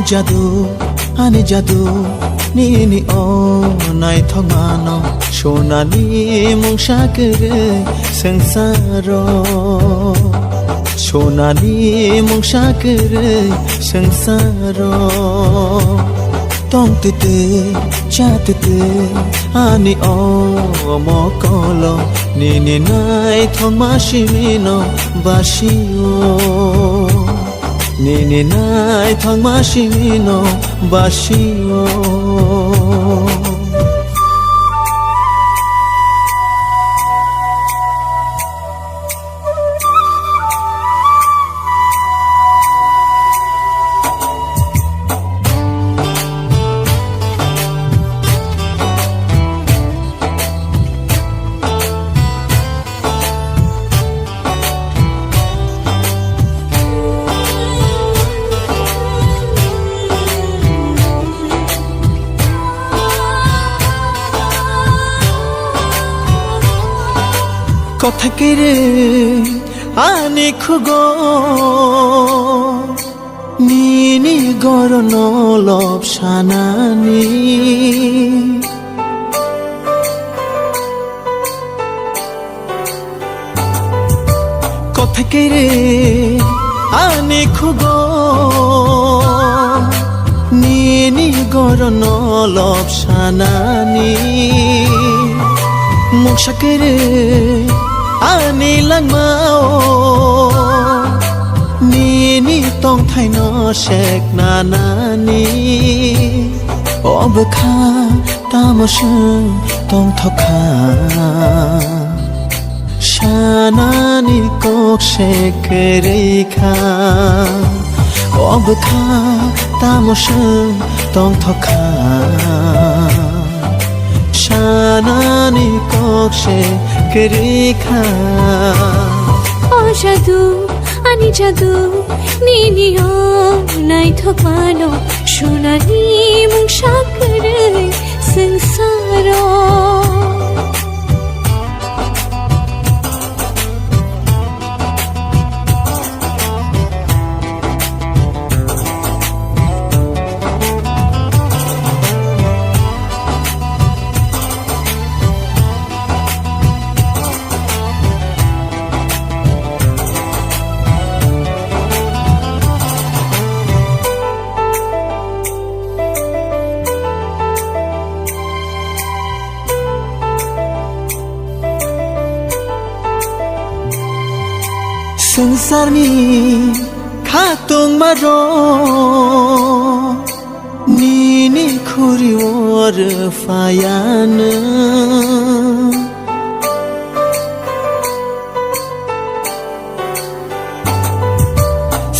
জাদু আনি জাদু নিনি ও নাই থমানো সোনালি মুংসাকেরে সংসার সোনালি মুংসাকেরে সংসার তংতিতে চাতিতে আনি ও মকল নিনি নাই থমাসিমিনো বাসিও নিনি নাই থমাসিমিনো বাসিও কথা কেড়ে আনি খুগো নিনি গরন লব সানানি কথা কেড়ে আনি খুগো নিনি গরন লব সানানি মুংসাকেরে ani langmao ni tong thai no shek na ni obkha tamoshung tong thokha shanani kok shek rekha obkha tamoshung tong thokha shanani kok shek রেখা ও জাদু আনি জাদু নিনিও নাই থমানো সোনালি মুংসাকেরে সংসার संसारनि खाtung maro nini khuri or fayan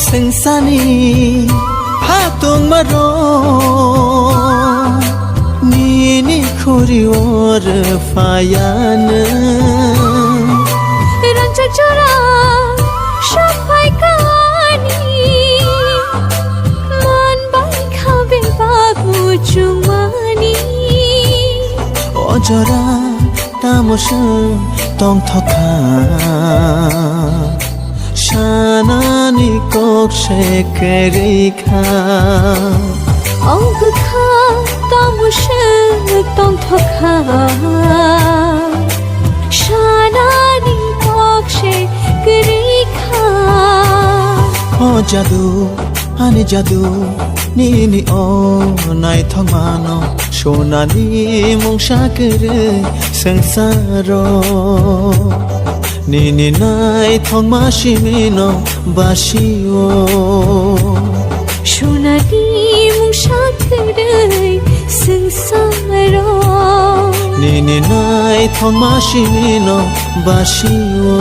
संसारनि खाtung maro nini khuri or fayan rancha chora সবাই কানি মন বাই খাবে বাবু চুমানি অজরা তামসুং তং থকা শানানি কক শেখে রেখা অবখা তামসুং তং থকা শানানি কক শেখে রেখা ও জাদু আনি জাদু নিনি ও নাই থমানো সোনালি মুংসাকেরে সংসার নিনি নাই থমাসিমিনো বাসিও সোনালি মুংসাকেরে সংসার নিনি নাই থমাসিমিনো বাসিও